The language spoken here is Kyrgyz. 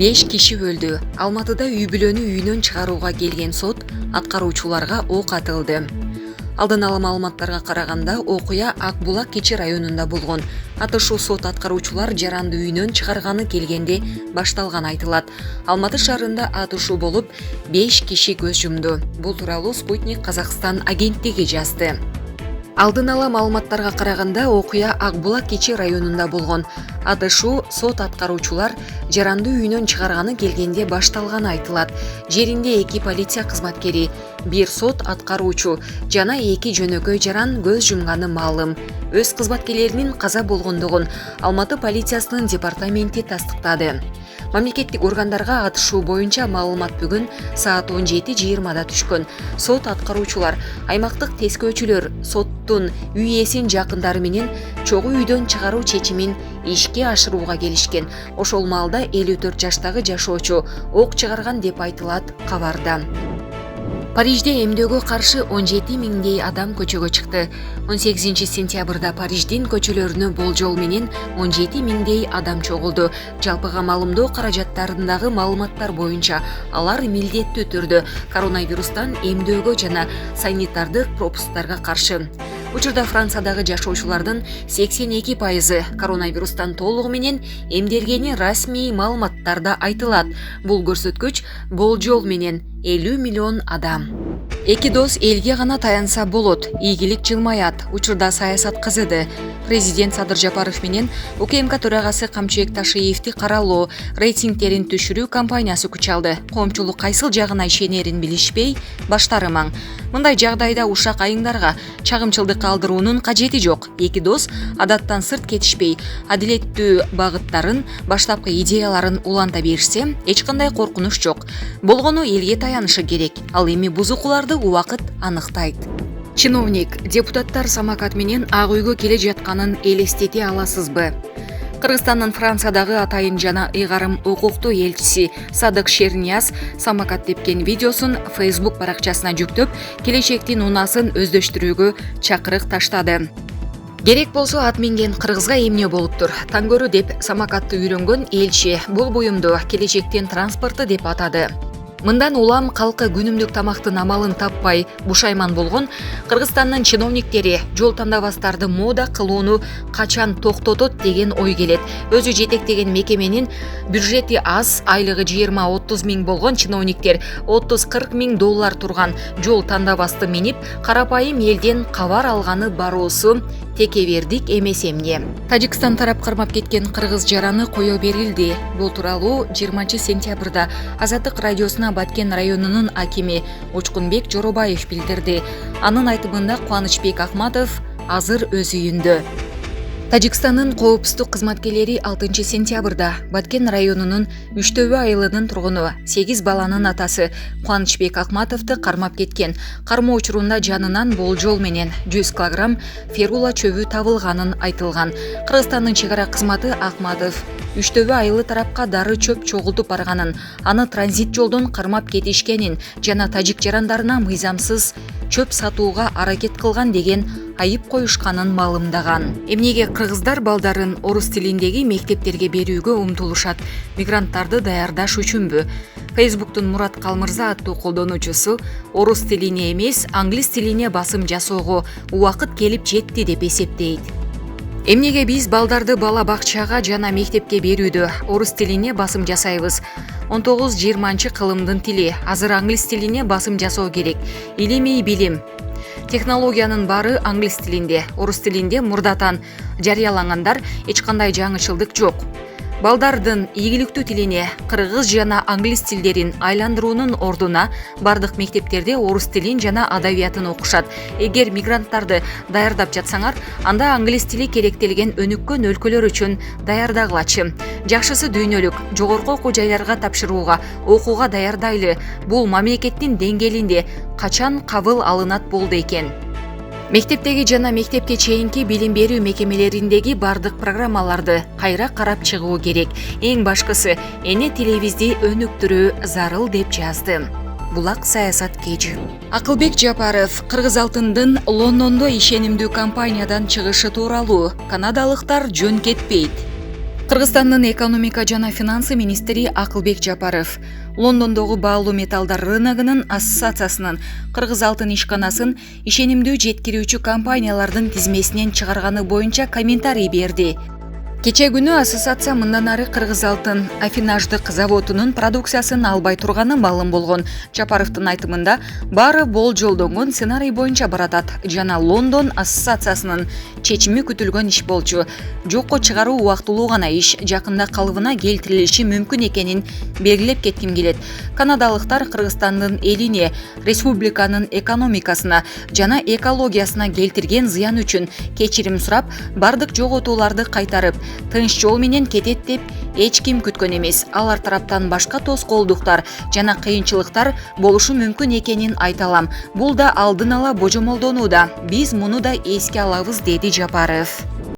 5 киши өлдү. Алматыда үй бүлөнү үйүнөн чыгарууга келген сот аткаруучуларга ок атылды. Алдын ала маалыматтарга караганда, окуя Ак Булак Кичи районунда болгон. Атышуу сот аткаруучулар жаранды үйүнөн чыгарганы келгенде башталган айтылат. Алматы шаарында атышуу болуп, 5 киши көз жумду. Бул тууралуу Спутник Казакстан агенттиги жазды. Алдын ала маалыматтарга караганда, окуя Ак Булак Кичи районунда болгон. Атышуу сот аткаруучулар жаранды үйүнөн чыгарганы келгенде башталганы айтылат. Жеринде 2 полиция кызматкери, 1 сот аткаруучу жана 2 жөнөкөй жаран көз жумганы маалым. Өз кызматкерлеринин каза болгондугун Алматы полициясынын департаменти тастыктады. Мамлекеттик органдарга атышуу боюнча маалымат бүгүн саат 17:20 түшкөн. Сот аткаруучулар аймактык тескөөчүлөр соттун үй ээсинин жакындары менен чогуу үйдөн чыгаруу чечимин ишке ашырууга келишкен. Ошол маалда 54 жаштагы жашоочу ок чыгарган деп айтылат кабарда. Парижде эмдөөгө каршы 17 миңдей адам көчөгө чыкты. 18 сентябрда Париждин көчөлөрүнө болжол менен 17 миңдей адам чогулду. Жалпыга маалымдоо каражаттарындагы маалыматтар боюнча алар милдеттүү түрдө коронавирустан эмдөөгө жана санитардык пропусктарга каршы. Учурда Франциядагы жашоочулардын 82% коронавирустан толугу менен эмделгени расмий маалыматтарда айтылат. Бул көрсөткүч болжол менен 50 миллион адам. 2 доз элге гана таянса болот. Ийгилик жылмаят. Учурда саясат кызыды. Президент Садыр Жапаров менен УКМК төрагасы Камчыбек Ташиевди каралоо, рейтингтерин түшүрүү кампаниясы күч алды. Коомчулук кайсыл жагына ишенерин билишпей, баштары маң. Мындай жагдайда ушак айыңдарга чагымчылдык калтыруунун кажети жок. 2 доз адаттан сырт кетишпей, адилеттүү багыттарын, баштапкы идеяларын уланта беришсе, эч кандай коркунуч жок. Болгону элге таянышы керек. Ал эми бузукуларды убакыт аныктайт. Чиновник, депутаттар самокат менен Ак үйгө келе жатканын элестете аласызбы? Кыргызстандын Франциядагы атайын жана ыйгарым укуктуу элчиси Садык Шернияз самокат тепкен видеосун Facebook баракчасына жүктөп, келечектин унасын өздөштүрүүгө чакырык таштады. Керек болсо ат минген кыргызга эмне болуптур? Таң көрүү деп самокатты үйрөнгөн элчи бул буюмду келечектин транспорты деп атады. Мындан улам калкы күнүмдүк тамактын амалын таппай бушайман болгон Кыргызстандын чиновниктери жол тандабастарды мода кылууну качан токтотот деген ой келет. Өзү жетектеген мекеменин бюджети аз, айлыгы 20-30 миң болгон чиновниктер 30-40 миң доллар турган жол тандабасты минип, карапайым элден кабар алганы баруусу текебердик эмес эмне. Тажикстан тарап кармап кеткен кыргыз жараны кое берилди. Бул тууралуу 20 сентябрда Азаттык радиосуна Баткен районунун акими Учкунбек Жоробаев билдирди. Анын айтымында Кубанычбек Ахматов азыр өз үйүндө. Тажикстандын коопсуздук кызматкерлери 6 сентябрда Баткен районунун Үчтөбө айылынын тургуну 8 баланын атасы Кубанычбек Ахматовду кармап кеткен. Кармоо учурунда жанынан болжол менен 100 килограмм ферула чөбү табылганын айтылган. Кыргызстандын чек ара кызматы Ахматов Үчтөбө айылы тарапка дары чөп чогултуп барганын, аны транзит жолдон кармап кетишкенин жана тажик жарандарына мыйзамсыз чөп сатууга аракет кылган деген айып коюшканын маалымдаган. Эмнеге кыргыздар балдарын орус тилиндеги мектептерге берүүгө умтулушат? Мигранттарды даярдаш үчүнбү? Facebooktун Мурат Калмырза аттуу колдонуучусу орус тилине эмес, англис тилине басым жасоого убакыт келип жетти деп эсептейт. Эмнеге биз балдарды бала бакчага жана мектепке берүүдө орус тилине басым жасайбыз? 19-20 кылымдын тили, азыр англис тилине басым жасоо керек. Илимий билим. Технологиянын баары англис тилинде, орус тилинде мурдатан жарыялангандар эч кандай жаңычылдык жок. Балдардын ийгиликтүү тилине кыргыз жана англис тилдерин айландыруунун ордуна бардык мектептерде орус тилин жана адабиятын окушат. Эгер мигранттарды даярдап жатсаңар, анда англис тили керектелген өнүккөн өлкөлөр үчүн даярдагылачы. Жакшысы дүйнөлүк, жогорку окуу жайларга тапшырууга, окууга даярдайлы. Бул мамлекеттин деңгээлинде качан кабыл алынат болду экен. Мектептеги жана мектепке чейинки билим берүү мекемелериндеги бардык программаларды кайра карап чыгуу керек. Эң башкысы эне тилибизди өнүктүрүү зарыл деп жазды. Булак саясат кежи. Акылбек Жапаров кыргыз алтындын Лондондо ишенимдүү компаниядан чыгышы тууралуу. Канадалыктар жөн кетпейт. Кыргызстандын экономика жана финансы министри Акылбек Жапаров Лондондогу баалуу металлдар рыногунун ассоциациясынын Кыргыз алтын ишканасын ишенимдүү жеткирүүчү компаниялардын тизмесинен чыгарганы боюнча комментарий берди. Кече күнү ассоциация мындан ары Кыргыз алтын аффинаждык заводунун продукциясын албай турганы маалым болгон. Жапаровдун айтымында баары болжолдонгон сценарий боюнча баратат жана Лондон ассоциациясынын чечими күтүлгөн иш болчу. Жокко чыгаруу убактылуу гана иш, жакында калыбына келтирилиши мүмкүн экенин белгилеп кетким келет. Канадалыктар Кыргызстандын элине, республиканын экономикасына жана экологиясына келтирген зыян үчүн кечирим сурап, бардык жоготууларды кайтарып, тынч жол менен кетет деп эч ким күткөн эмес. Алар тараптан башка тоскоолдуктар жана кыйынчылыктар болушу мүмкүн экенин айта алам. Бул да алдын ала божомолдонууда. Биз муну да эске алабыз, деди Жапаров.